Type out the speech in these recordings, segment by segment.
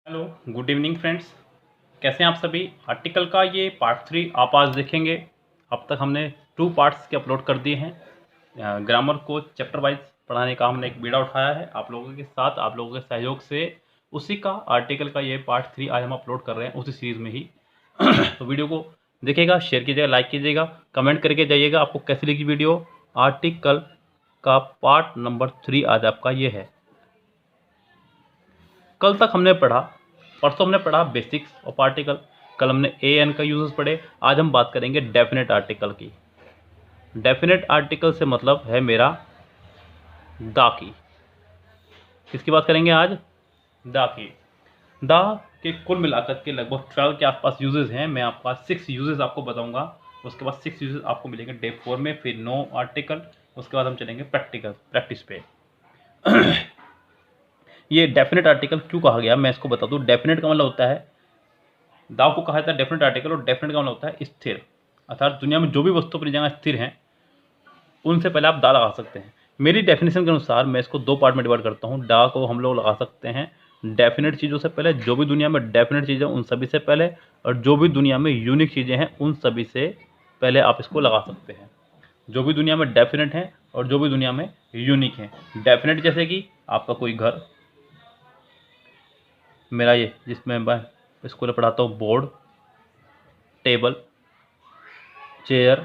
Hello, good evening friends. कैसे हैं आप सभी। आर्टिकल का ये पार्ट 3 आप आज देखेंगे। अब तक हमने 2 पार्ट्स के अपलोड कर दिए हैं। ग्रामर को चैप्टर वाइज पढ़ाने का हमने एक बीड़ा उठाया है आप लोगों के साथ, आप लोगों के सहयोग से। उसी का आर्टिकल का ये पार्ट 3 आज हम अपलोड कर रहे हैं, उसी सीरीज़ में ही। तो वीडियो को देखिएगा, शेयर कीजिएगा, लाइक कीजिएगा, कमेंट करके जाइएगा आपको कैसी लगी वीडियो। आर्टिकल का पार्ट नंबर 3 आज आपका ये है। कल तक हमने पढ़ा, परसों हमने पढ़ा बेसिक्स ऑफ आर्टिकल, कल हमने ए एन का यूजेस पढ़े। आज हम बात करेंगे डेफिनेट आर्टिकल की। डेफिनेट आर्टिकल से मतलब है मेरा दा की। किसकी बात करेंगे आज? दा की। दा के कुल मिलाकर के लगभग 12 के आसपास यूजेस हैं। मैं आपका 6 यूजेस आपको बताऊंगा, उसके बाद 6 यूजेस आपको मिलेंगे डे 4 में, फिर नो आर्टिकल, उसके बाद हम चलेंगे प्रैक्टिस पे। ये डेफिनेट आर्टिकल क्यों कहा गया मैं इसको बता दूं। डेफिनेट का मतलब होता है, दाव को कहा जाता है डेफिनेट आर्टिकल, और डेफिनेट का मतलब होता है स्थिर। अर्थात दुनिया में जो भी वस्तु अपनी जगह स्थिर हैं उनसे पहले आप दा लगा सकते हैं। मेरी डेफिनेशन के अनुसार मैं इसको 2 पार्ट में डिवाइड करता हूँ। डा को हम लोग लगा सकते हैं डेफिनेट चीज़ों से पहले, जो भी दुनिया में डेफिनेट चीज़ें उन सभी से पहले, और जो भी दुनिया में यूनिक चीज़ें हैं उन सभी से पहले आप इसको लगा सकते हैं। जो भी दुनिया में डेफिनेट हैं और जो भी दुनिया में यूनिक हैं। डेफिनेट जैसे कि आपका कोई घर, मेरा ये जिसमें मैं स्कूल में पढ़ाता हूँ, board, table, chair,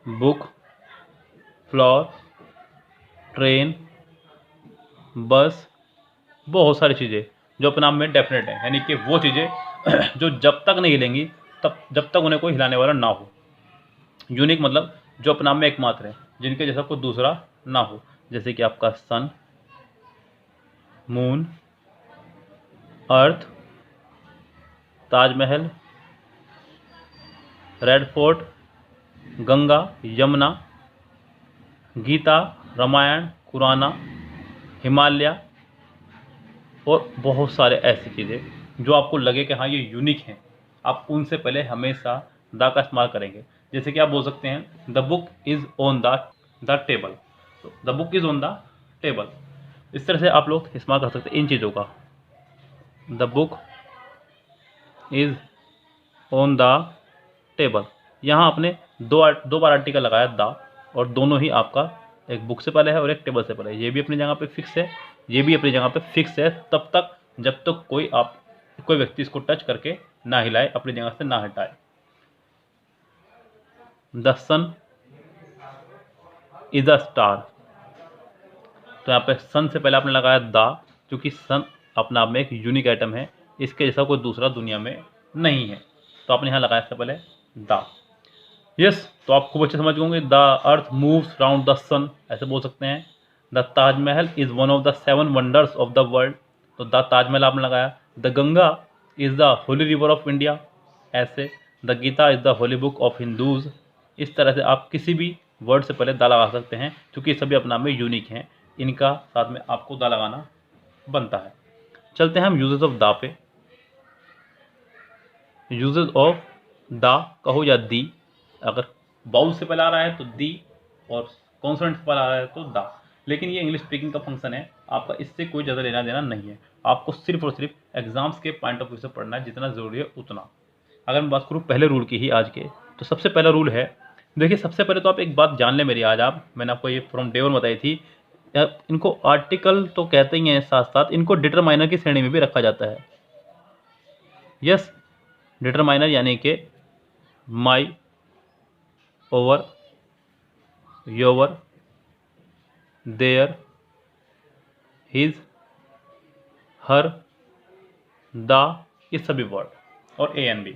book, floor, train, बस, बहुत सारी चीज़ें जो अपने आप में डेफिनेट है, यानी कि वो चीज़ें जो जब तक नहीं हिलेंगी तब जब तक उन्हें कोई हिलाने वाला ना हो। यूनिक मतलब जो अपने आप में एकमात्र है, जिनके जैसा कोई दूसरा ना हो, जैसे कि आपका सन, मून, अर्थ, ताजमहल, रेड फोर्ट, गंगा, यमुना, गीता, रामायण, कुराना, हिमालय, और बहुत सारे ऐसी चीज़ें जो आपको लगे कि हाँ ये यूनिक हैं, आप उनसे पहले हमेशा द का इस्तेमाल करेंगे। जैसे कि आप बोल सकते हैं the book is on the table, तो the book is on the table. इस तरह से आप लोग इस्तेमाल कर सकते हैं इन चीज़ों का। The book is on the table, यहाँ आपने दो बार आर्टिकल लगाया द, और दोनों ही आपका एक बुक से पहले है और एक टेबल से पहले है। ये भी अपनी जगह पे फिक्स है, ये भी अपनी जगह पे फिक्स है, तब तक जब तक कोई व्यक्ति इसको टच करके ना हिलाए, अपनी जगह से ना हटाए। The sun is a star, तो यहाँ पे सन से पहले आपने लगाया द, क्योंकि सन अपना आप में एक यूनिक आइटम है, इसके जैसा कोई दूसरा दुनिया में नहीं है, तो आपने यहाँ लगाया इससे पहले द। यस, तो आप खूब अच्छे समझ गए। The earth moves round the sun, ऐसे बोल सकते हैं। The Taj Mahal is one of the 7 wonders of the world, तो द ताजमहल आपने लगाया। The Ganga is the holy river of India, ऐसे। The Gita is the holy book of Hindus. इस तरह से आप किसी भी वर्ड से पहले द लगा सकते हैं, क्योंकि सभी अपना में यूनिक हैं, इनका साथ में आपको द लगाना बनता है। चलते हैं हम uses of the pay. Uses of the कहो या दी, अगर बाउल से पहले आ रहा है तो दी, और कॉन्सोनेंट से पहले आ रहा है तो दा। लेकिन ये इंग्लिश स्पीकिंग का फंक्शन है, आपका इससे कोई ज़्यादा लेना देना नहीं है। आपको सिर्फ और सिर्फ एग्जाम्स के पॉइंट ऑफ व्यू से पढ़ना है, जितना ज़रूरी है उतना। अगर मैं बात करूँ पहले रूल की ही आज के, तो सबसे पहला रूल है, देखिए सबसे पहले तो आप एक बात जान लें मेरी आज मैंने आपको ये फ्रॉम डे वन बताई थी। इनको आर्टिकल तो कहते ही हैं, साथ साथ इनको डिटरमाइनर की श्रेणी में भी रखा जाता है। यस, डिटरमाइनर यानी कि my, our, your, their, his, her, the, ये सभी वर्ड, और ए एन बी,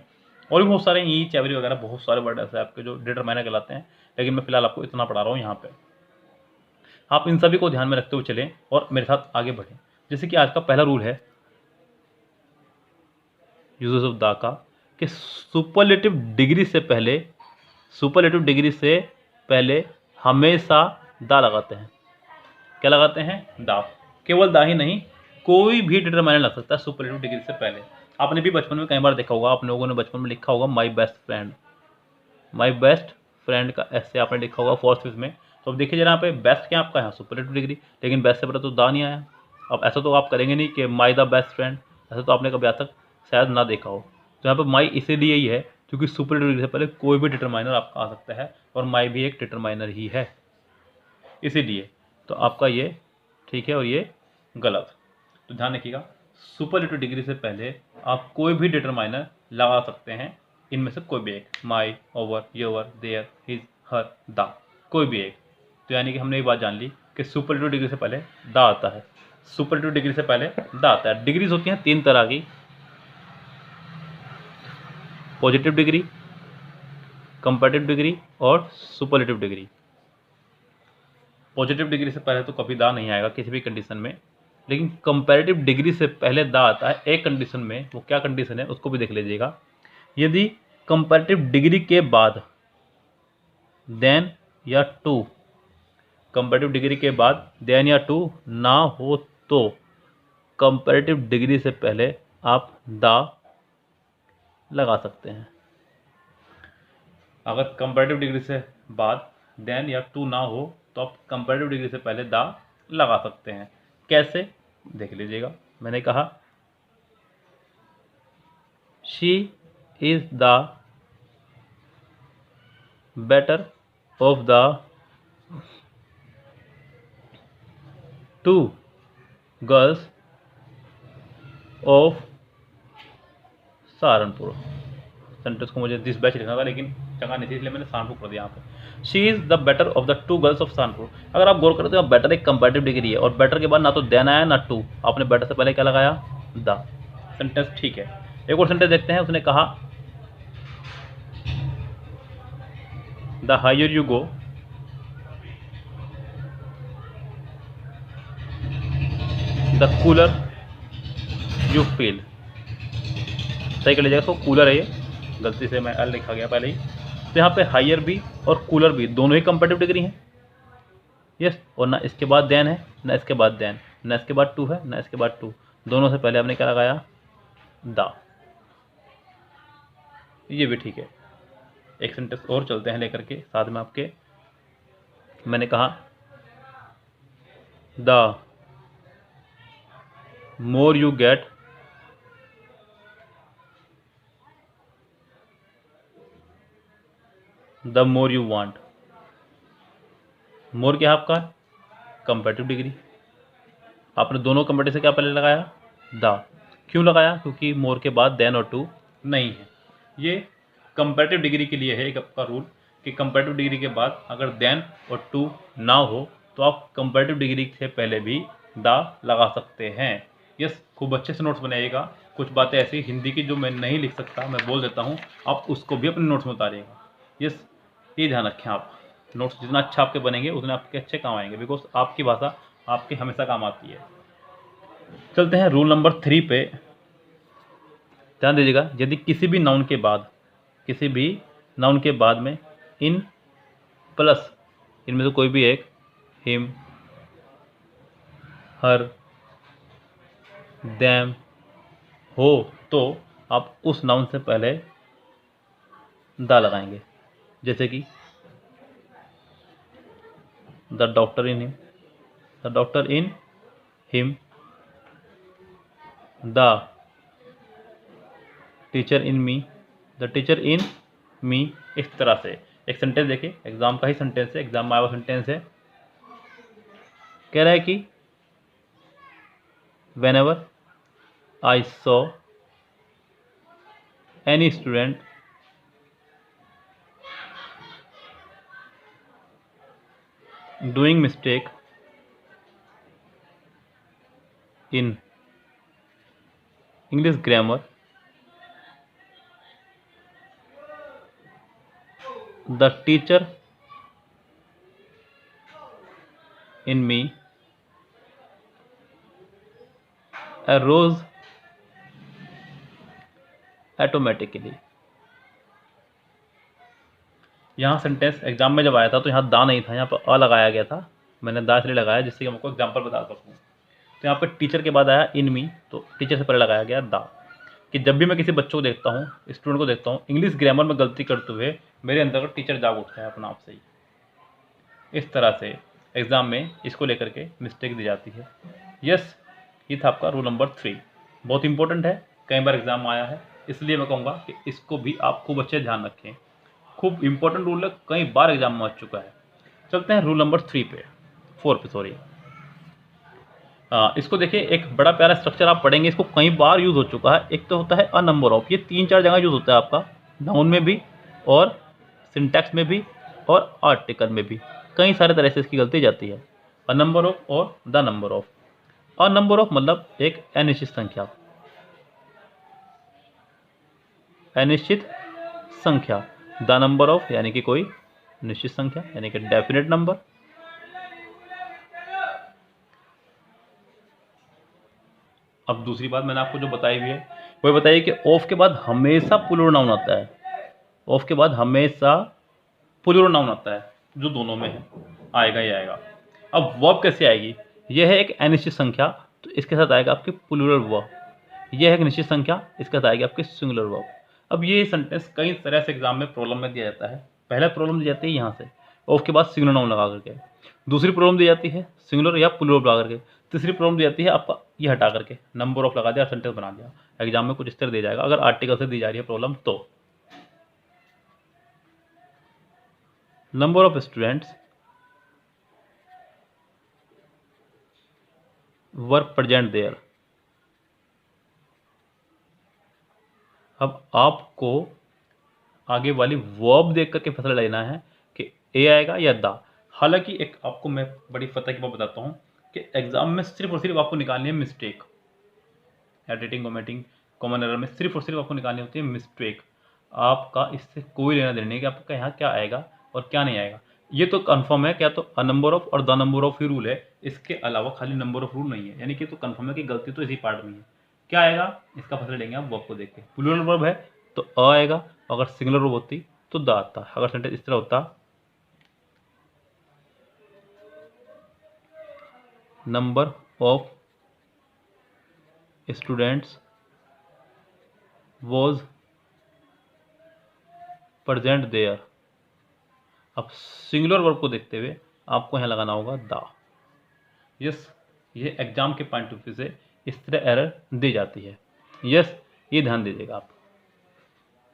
और भी बहुत सारे ईच, एवरी वगैरह बहुत सारे वर्ड ऐसे आपके जो डिटरमाइनर कहलाते हैं। लेकिन मैं फिलहाल आपको इतना पढ़ा रहा हूँ यहाँ पे। आप इन सभी को ध्यान में रखते हुए चलें और मेरे साथ आगे बढ़ें। जैसे कि आज का पहला रूल है यूजेस ऑफ द का, कि सुपरलेटिव डिग्री से पहले हमेशा द लगाते हैं। क्या लगाते हैं? द। केवल द ही नहीं, कोई भी डिटरमाइनर लग सकता है सुपरलेटिव डिग्री से पहले। आपने भी बचपन में कई बार देखा होगा, आप लोगों ने बचपन में लिखा होगा my best friend. My best friend का ऐसे आपने लिखा होगा 4th 5th में। तो अब देखिए जरा, यहाँ पे बेस्ट क्या आपका यहाँ सुपरलेटिव डिग्री, लेकिन बेस्ट से पहले तो द नहीं आया। अब ऐसा तो आप करेंगे नहीं कि माई द बेस्ट फ्रेंड, ऐसा तो आपने कभी आज तक शायद ना देखा हो। तो यहाँ पर माई इसीलिए ही है क्योंकि सुपरलेटिव डिग्री से पहले कोई भी डिटरमाइनर आपका आ सकता है, और माई भी एक डिटरमाइनर ही है, इसीलिए। तो आपका ये ठीक है और ये गलत। तो ध्यान रखिएगा, सुपरलेटिव डिग्री से पहले आप कोई भी डिटरमाइनर लगा सकते हैं, इनमें से कोई भी एक, my, our, your, their, his, her, the, कोई भी एक। तो यानी कि हमने एक बात जान ली कि सुपरलेटिव डिग्री से पहले द आता है, सुपरलेटिव डिग्री से पहले द आता है। डिग्रीज होती हैं 3 तरह की, पॉजिटिव डिग्री, कंपैरेटिव डिग्री और सुपरलेटिव डिग्री। पॉजिटिव डिग्री से पहले तो कभी दा नहीं आएगा किसी भी कंडीशन में, लेकिन कंपैरेटिव डिग्री से पहले दा आता है एक कंडीशन में। वो क्या कंडीशन है उसको भी देख लीजिएगा। यदि कंपैरेटिव डिग्री के बाद देन या टू, कंपैरेटिव डिग्री के बाद देन या टू ना हो तो कंपैरेटिव डिग्री से पहले आप दा लगा सकते हैं। अगर कंपैरेटिव डिग्री से बाद देन या टू ना हो तो आप कंपैरेटिव डिग्री से पहले दा लगा सकते हैं। कैसे, देख लीजिएगा। मैंने कहा she is the better of the 2 girls of Saharanpur. Sentence को मुझे दिस बैच लिखना था लेकिन जगह नहीं थी, इसलिए मैंने सहारनपुर कर दिया यहाँ पे। She is the better of the 2 girls of Saharanpur. अगर आप गौर करते हो, बेटर एक कंपैरेटिव डिग्री है और बेटर के बाद ना तो देन आया ना टू, आपने बेटर से पहले क्या लगाया, द। सेंटेंस ठीक है। एक और सेंटेंस देखते हैं। उसने कहा the higher you go the cooler you feel. सही कर लीजिएगा, तो कूलर है ये, गलती से मैं एल लिखा गया पहले ही। तो यहाँ पे हायर भी और कूलर भी दोनों ही कंपैरेटिव डिग्री हैं, यस। और ना इसके बाद देन है ना इसके बाद देन, ना इसके बाद टू है ना इसके बाद टू, दोनों से पहले आपने क्या लगाया, द। ये भी ठीक है। एक सेंटेंस और चलते हैं लेकर के साथ में आपके। मैंने कहा the more you get the more you want. More क्या है आपका, कंपैरेटिव डिग्री। आपने दोनों कंपैरेटिव से क्या पहले लगाया, द। क्यों लगाया, क्योंकि मोर के बाद देन और टू नहीं है। ये कंपैरेटिव डिग्री के लिए है एक आपका रूल कि कंपैरेटिव डिग्री के बाद अगर देन और टू ना हो तो आप कंपैरेटिव डिग्री से पहले भी द लगा सकते हैं। यस, खूब अच्छे से नोट्स बनाइएगा। कुछ बातें ऐसी हिंदी की जो मैं नहीं लिख सकता, मैं बोल देता हूँ, आप उसको भी अपने नोट्स में उतारिएगा। यस, ये ध्यान रखें आप। नोट्स जितना अच्छा आपके बनेंगे उतने आपके अच्छे काम आएंगे, बिकॉज आपकी भाषा आपके हमेशा काम आती है। चलते हैं रूल नंबर 3 पे। ध्यान दीजिएगा, यदि किसी भी नाउन के बाद में इन प्लस इनमें से कोई भी एक, हिम, हर, देम हो तो आप उस नाउन से पहले द लगाएंगे। जैसे कि the doctor in him, the doctor in him, the teacher in me, the teacher in me. इस तरह से एक सेंटेंस देखिए, एग्जाम का ही सेंटेंस है, एग्जाम में आया हुआ सेंटेंस है। कह रहा है कि when ever I saw any student doing mistake in English grammar, the teacher in me arose automatically। यहाँ सेंटेंस एग्जाम में जब आया था तो यहाँ दा नहीं था, यहाँ पर अ लगाया गया था। मैंने दा इसलिए लगाया जिससे कि मैं आपको एग्जाम्पल बता सकूँ। तो यहाँ पर टीचर के बाद आया इन मी, तो टीचर से पहले लगाया गया दा। कि जब भी मैं किसी बच्चों को देखता हूँ, स्टूडेंट को देखता हूँ इंग्लिश ग्रामर में गलती करते हुए, मेरे अंदर का टीचर जाग उठता है अपना आप से ही। इस तरह से एग्ज़ाम में इसको लेकर के मिस्टेक दी जाती है। यस, ये था आपका रूल नंबर 3। बहुत इंपॉर्टेंट है, कई बार एग्जाम आया है, इसलिए मैं कहूँगा कि इसको भी आप खूब अच्छे ध्यान रखें। खूब इंपॉर्टेंट रूल है, कई बार एग्जाम में आ चुका है। चलते हैं रूल नंबर 3 पे, 4 पे सॉरी। इसको देखिए, एक बड़ा प्यारा स्ट्रक्चर आप पढ़ेंगे, इसको कई बार यूज़ हो चुका है। एक तो होता है अ नंबर ऑफ, ये 3-4 जगह यूज़ होता है आपका, नाउन में भी और सिंटैक्स में भी और आर्टिकल में भी, कई सारे तरह से इसकी गलती जाती है। अ नंबर ऑफ और the number of. A number of मतलब एक अनिश्चित संख्या, अनिश्चित संख्या। द नंबर ऑफ यानी कि कोई निश्चित संख्या, यानी कि डेफिनेट नंबर। अब दूसरी बात मैंने आपको जो बताई हुई है, वही बताइए कि ऑफ के बाद हमेशा प्लूरल नाउन आता है। ऑफ के बाद हमेशा प्लूरल नाउन आता है, जो दोनों में है, आएगा ही आएगा। अब वर्ब कैसे आएगी? यह है एक अनिश्चित संख्या, तो इसके साथ आएगा आपके प्लूरल वर्ब। यह है एक निश्चित संख्या, इसके साथ आएगी आपके सिंगुलर वर्ब। अब ये सेंटेंस कई तरह से एग्जाम में प्रॉब्लम में दिया जाता है। पहला प्रॉब्लम दी जाती है यहाँ से, ऑफ के बाद सिंगुलर नाउन लगा करके। दूसरी प्रॉब्लम दी जाती है सिंगुलर या प्लूरल लगा करके। तीसरी प्रॉब्लम दी जाती है आपका ये हटा करके, नंबर ऑफ लगा दिया, सेंटेंस बना दिया। एग्जाम में कुछ इस तरह दिया जाएगा अगर आर्टिकल से दी जा रही है प्रॉब्लम तो। Number of students were present there. अब आपको आगे वाली वर्ब देख करके फैसला लेना है कि ए आएगा या दा। हालांकि एक आपको मैं बड़ी फतह की बात बताता हूँ कि एग्जाम में सिर्फ और सिर्फ आपको निकालनी है mistake. Editing, omitting, common error में सिर्फ और सिर्फ आपको निकालनी होती है मिस्टेक। आपका इससे कोई लेना देना नहीं कि आपका यहाँ क्या आएगा और क्या नहीं आएगा। ये तो कंफर्म है, क्या तो अ नंबर ऑफ और the number of he rule है, इसके अलावा खाली नंबर ऑफ रूल नहीं है। यानी कि तो कंफर्म है कि गलती तो इसी पार्ट में है। क्या आएगा इसका फैसला लेंगे आप वर्ब को देख के। प्लूरल वर्ब है तो अ आएगा, अगर सिंगुलर वर्ब होती तो द आता। अगर सेंटेंस इस तरह होता, number of students was present there. अब सिंगुलर वर्ब को देखते हुए आपको यहाँ लगाना होगा द। यस, ये एग्जाम के पॉइंट ऑफ व्यू से इस तरह एरर दी जाती है। यस, ये ध्यान दीजिएगा आप।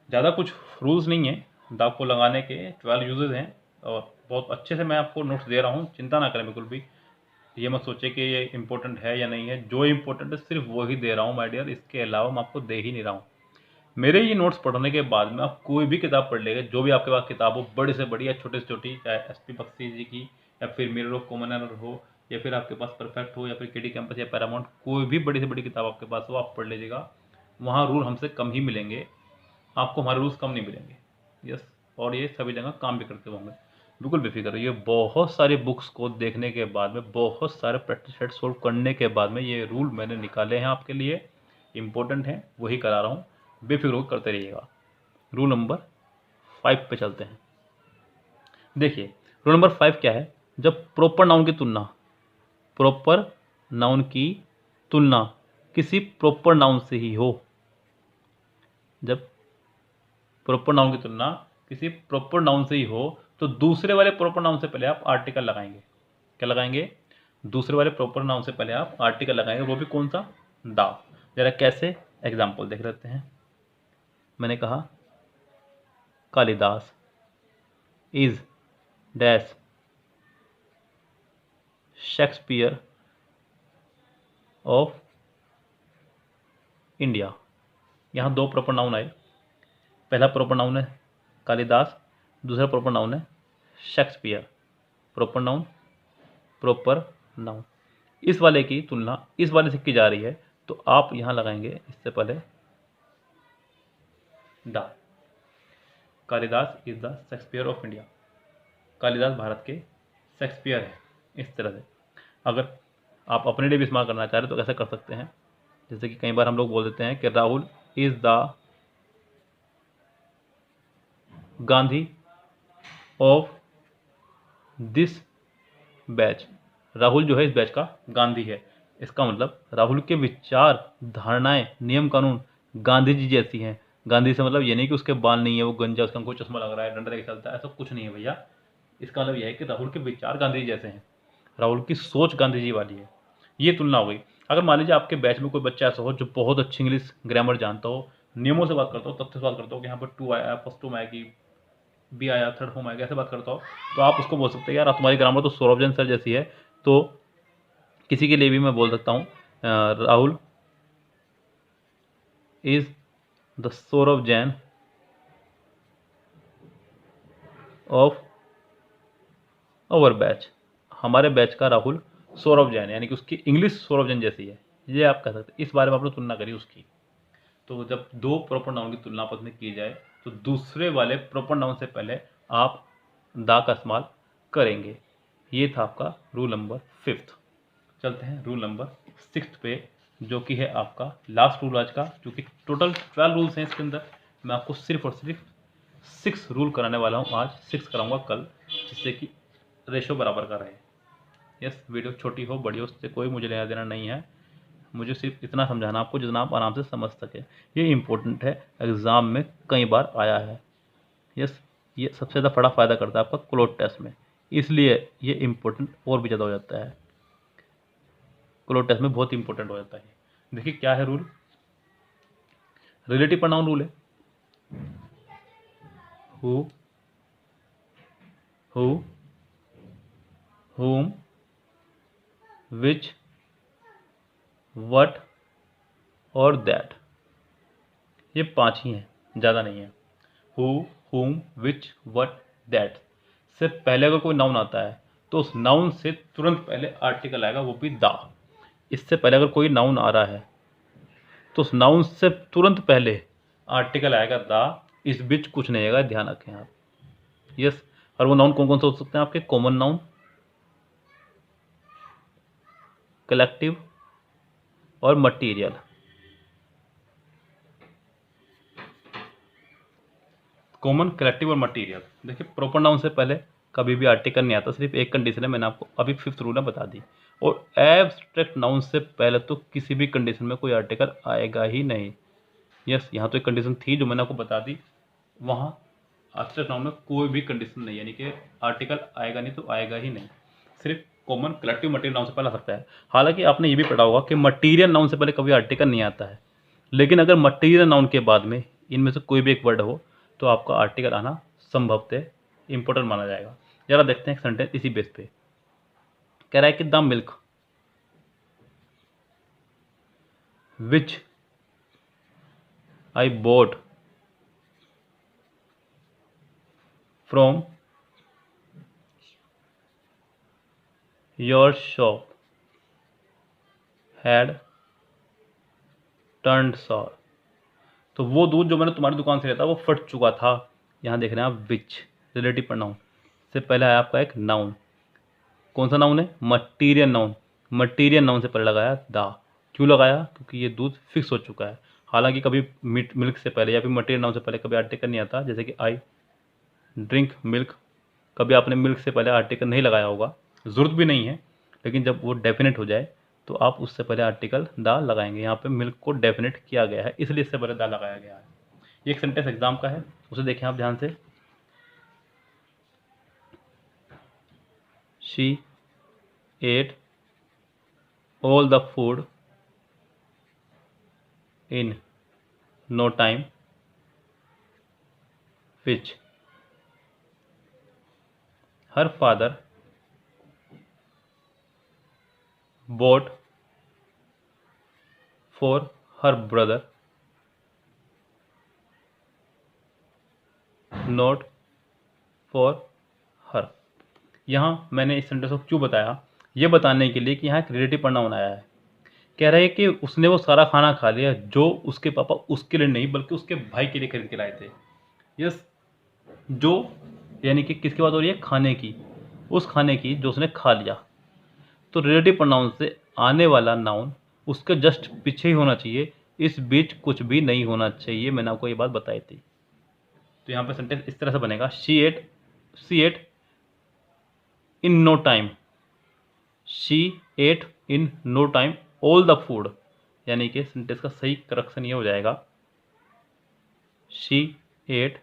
ज़्यादा कुछ रूल्स नहीं है द को लगाने के, 12 यूजेज हैं और बहुत अच्छे से मैं आपको नोट्स दे रहा हूँ, चिंता ना करें बिल्कुल भी। ये मत सोचे कि ये इंपॉर्टेंट है या नहीं है, जो इंपॉर्टेंट है सिर्फ वो ही दे रहा हूँ माय डियर, इसके अलावा मैं आपको दे ही नहीं रहा हूँ। मेरे ये नोट्स पढ़ने के बाद में आप कोई भी किताब पढ़ लेंगे, जो भी आपके पास किताब हो, बड़ी से बड़ी या छोटी से छोटी, चाहे एसपी बख्शी जी की या फिर मिरर ऑफ कॉमन एरर हो या फिर आपके पास परफेक्ट हो या फिर केडी कैंपस या पैरामाउंट, कोई भी बड़ी से बड़ी किताब आपके पास हो आप पढ़ लीजिएगा। वहाँ रूल हमसे कम ही मिलेंगे, आपको हमारे रूल्स कम नहीं मिलेंगे। यस, और ये सभी जगह काम भी करते होंगे, बिल्कुल बेफिक्र रहिए। बहुत सारी बुक्स को देखने के बाद में, बहुत सारे प्रैक्टिस सेट सोल्व करने के बाद में ये रूल मैंने निकाले हैं आपके लिए, इंपॉर्टेंट हैं, वही करा रहा हूँ, बेफिक्र होकर करते रहिएगा। रूल नंबर 5 पे चलते हैं। देखिए रूल नंबर 5 क्या है? जब प्रॉपर नाउन की तुलना, प्रॉपर नाउन की तुलना किसी प्रॉपर नाउन से ही हो, जब प्रॉपर नाउन की तुलना किसी प्रॉपर नाउन से ही हो तो दूसरे वाले प्रॉपर नाउन से पहले आप आर्टिकल लगाएंगे। क्या लगाएंगे? दूसरे वाले प्रॉपर नाउन से पहले आप आर्टिकल लगाएंगे, वो भी कौन सा? दा। जरा कैसे, एग्जाम्पल देख लेते हैं। मैंने कहा Kalidas is dash Shakespeare of India. यहाँ दो प्रॉपर नाउन आए, पहला प्रॉपर नाउन है कालिदास, दूसरा प्रॉपर नाउन है Shakespeare. Proper noun, proper noun, इस वाले की तुलना इस वाले से की जा रही है तो आप यहाँ लगाएंगे इससे पहले the. Kalidas is the Shakespeare of India. Kalidas Bharat के शेक्सपियर है। इस तरह से अगर आप अपने लिए भी इस्तेमाल करना चाह रहे तो कैसे कर सकते हैं, जैसे कि कई बार हम लोग बोल देते हैं कि Rahul is the Gandhi of this batch. Rahul जो है इस बैच का गांधी है। इसका मतलब राहुल के विचार, धारणाएं, नियम कानून गांधी जी जैसी हैं। गांधी से मतलब ये नहीं कि उसके बाल नहीं है, वो गंजा, उसका कोई चश्मा लग रहा है, डंडा लेके चलता है, ऐसा कुछ नहीं है भैया। इसका मतलब यह है कि राहुल के विचार गांधी जी जैसे हैं, राहुल की सोच गांधी जी वाली है। ये तुलना हो गई। अगर मान लीजिए आपके बैच में कोई बच्चा ऐसा हो जो बहुत अच्छी इंग्लिश ग्रामर जानता हो, नियमों से बात करता हो, तथ्य से बात करता हो कि यहाँ पर 2 आया, फर्स्ट फॉर्म आएगी, बी आया, थर्ड फॉर्म आएगा, ऐसे बात करता हो, तो आप उसको बोल सकते हैं यार तुम्हारी ग्रामर तो सौरभ जैन सर जैसी है। तो किसी के लिए भी मैं बोल सकता हूँ Rahul is the Saurabh Jain of our batch, हमारे बैच का राहुल सौरभ जैन, यानी कि उसकी इंग्लिश सौरभ जैन जैसी है, ये आप कह सकते हैं। इस बारे में आपने तुलना करी उसकी। तो जब दो प्रॉपर नाउन की तुलना आपस में की जाए तो दूसरे वाले प्रॉपर नाउन से पहले आप दा का इस्तेमाल करेंगे। ये था आपका रूल नंबर 5। चलते हैं रूल नंबर 6 पे, जो कि है आपका लास्ट रूल आज का, जो कि टोटल 12 रूल्स हैं इसके अंदर। मैं आपको सिर्फ और सिर्फ 6 रूल कराने वाला हूँ आज, 6 कराऊंगा कल, जिससे कि रेशो बराबर का रहे। यस, वीडियो छोटी हो बड़ी हो उससे कोई मुझे लेना देना नहीं है, मुझे सिर्फ इतना समझाना आपको जितना आप आराम से समझ सके। ये इंपॉर्टेंट है, एग्ज़ाम में कई बार आया है। यस, ये सबसे ज़्यादा बड़ा फ़ायदा करता है आपका क्लोज टेस्ट में, इसलिए ये इंपॉर्टेंट और भी ज़्यादा हो जाता है, क्लोज टेस्ट में बहुत इंपॉर्टेंट हो जाता है। देखिए क्या है रूल, रिलेटिव प्रोनाउन रूल है। हु, whom, which, what और that, ये 5 ही हैं, ज़्यादा नहीं है। Who, whom, which, what, that से पहले अगर कोई नाउन आता है तो उस नाउन से तुरंत पहले आर्टिकल आएगा, वो भी दा। इससे पहले अगर कोई नाउन आ रहा है तो उस नाउन से तुरंत पहले आर्टिकल आएगा दा, इस बीच कुछ नहीं आएगा, ध्यान रखें आप। यस, और वो नाउन कौन कौन से हो सकते हैं आपके, कॉमन नाउन, कलेक्टिव और मटीरियल। कॉमन, कलेक्टिव और मटीरियल। देखिए प्रॉपर नाउन से पहले कभी भी आर्टिकल नहीं आता, सिर्फ एक कंडीशन है, मैंने आपको अभी 5th रूल में बता दी। और एब्स्ट्रैक्ट नाउन से पहले तो किसी भी कंडीशन में कोई आर्टिकल आएगा ही नहीं। यस, यहाँ तो एक कंडीशन थी जो मैंने आपको बता दी, वहाँ एब्स्ट्रैक्ट नाउन में कोई भी कंडीशन नहीं, यानी कि आर्टिकल आएगा नहीं तो आएगा ही नहीं, सिर्फ कॉमन, कलेक्टिव, मटीरियल नाउन से पहले आ सकता है। हालांकि आपने ये भी पढ़ा होगा कि मटीरियल नाउन से पहले कभी आर्टिकल नहीं आता है, लेकिन अगर मटीरियल नाउन के बाद में इनमें से कोई भी एक वर्ड हो तो आपका आर्टिकल आना संभवतः इंपॉर्टेंट माना जाएगा। जरा देखते हैं एक सेंटेंस इसी बेस पे। कह रहा है कि the milk which I bought from your shop had turned sour. तो वो दूध जो मैंने तुम्हारी दुकान से लिया था वो फट चुका था। यहाँ देख रहे हैं आप विच, रिलेटिव प्रोनाउन से पहले आया आपका एक नाउन, कौन सा नाउन है, मटीरियल नाउन। मटीरियल नाउन से पहले लगाया दा, क्यों लगाया, क्योंकि ये दूध फिक्स हो चुका है। हालांकि कभी मिल्क से पहले या फिर मटीरियल नाउन से पहले कभी आर्टिकल नहीं आता, जैसे कि आई ड्रिंक मिल्क, कभी आपने मिल्क से पहले आर्टिकल नहीं लगाया होगा, ज़रूरत भी नहीं है, लेकिन जब वो डेफिनेट हो जाए तो आप उससे पहले आर्टिकल दा लगाएंगे। यहाँ पे मिल्क को डेफिनेट किया गया है, इसलिए इससे पहले दा लगाया गया है। ये एक सेंटेंस एग्जाम का है, उसे देखें आप ध्यान से। She at all the food in no time which her father bought for her brother not for her। यहाँ मैंने इस सेंटेंस को क्यों बताया, ये बताने के लिए कि यहाँ एक रिलेटिव प्रोनाउन आया है। कह रहा है कि उसने वो सारा खाना खा लिया जो उसके पापा उसके लिए नहीं बल्कि उसके भाई के लिए खरीद के लाए थे। यस, जो यानी कि किसकी बात हो रही है, खाने की, उस खाने की जो उसने खा लिया। तो रिलेटिव प्रोनाउन से आने वाला नाउन उसके जस्ट पीछे ही होना चाहिए, इस बीच कुछ भी नहीं होना चाहिए, मैंने आपको ये बात बताई थी। तो यहाँ पे सेंटेंस इस तरह से बनेगा, she ate in no time, she ate in no time all the food, यानी कि सेंटेंस का सही करेक्शन ये हो जाएगा, she ate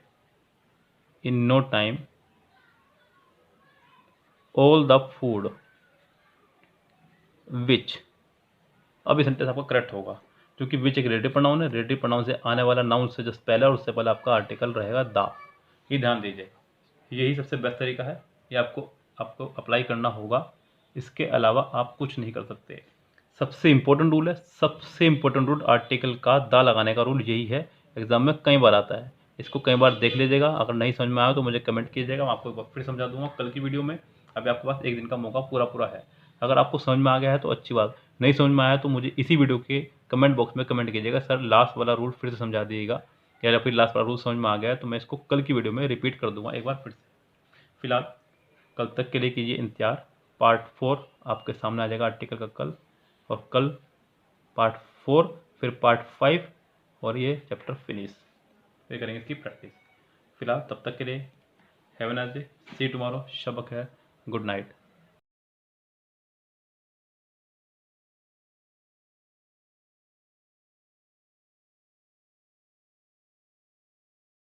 in no time all the food which अब ये सेंटेंस आपका करेक्ट होगा, क्योंकि विच एक रिलेटिव प्रोनाउन है। रिलेटिव प्रोनाउन से आने वाला नाउन से जस्ट पहले और उससे पहले आपका आर्टिकल रहेगा द। ये ध्यान दीजिए, यही सबसे बेस्ट तरीका है, ये आपको अप्लाई करना होगा। इसके अलावा आप कुछ नहीं कर सकते। सबसे इंपॉर्टेंट रूल है, सबसे इंपॉर्टेंट रूल आर्टिकल का द लगाने का रूल यही है। एग्जाम में कई बार आता है, इसको कई बार देख लीजिएगा। अगर नहीं समझ में आया तो मुझे कमेंट कीजिएगा, मैं आपको एक बार फिर समझा दूंगा कल की वीडियो में। अभी आपके पास एक दिन का मौका पूरा है। अगर आपको समझ में आ गया है तो अच्छी बात, नहीं समझ में आया तो मुझे इसी वीडियो के कमेंट बॉक्स में कमेंट कीजिएगा, सर लास्ट वाला रूल फिर से समझा दीजिएगा, या फिर लास्ट वाला रूल समझ में आ गया है तो मैं इसको कल की वीडियो में रिपीट कर दूंगा एक बार फिर से। फिलहाल कल तक के लिए कीजिए इंतजार। पार्ट 4 आपके सामने आ जाएगा आर्टिकल का कल, और कल पार्ट 4, फिर पार्ट 5, और ये चैप्टर फिनिश, फिर करेंगे इसकी प्रैक्टिस। फिलहाल तब तक के लिए have a nice day, see you tomorrow, शब बखैर, गुड नाइट।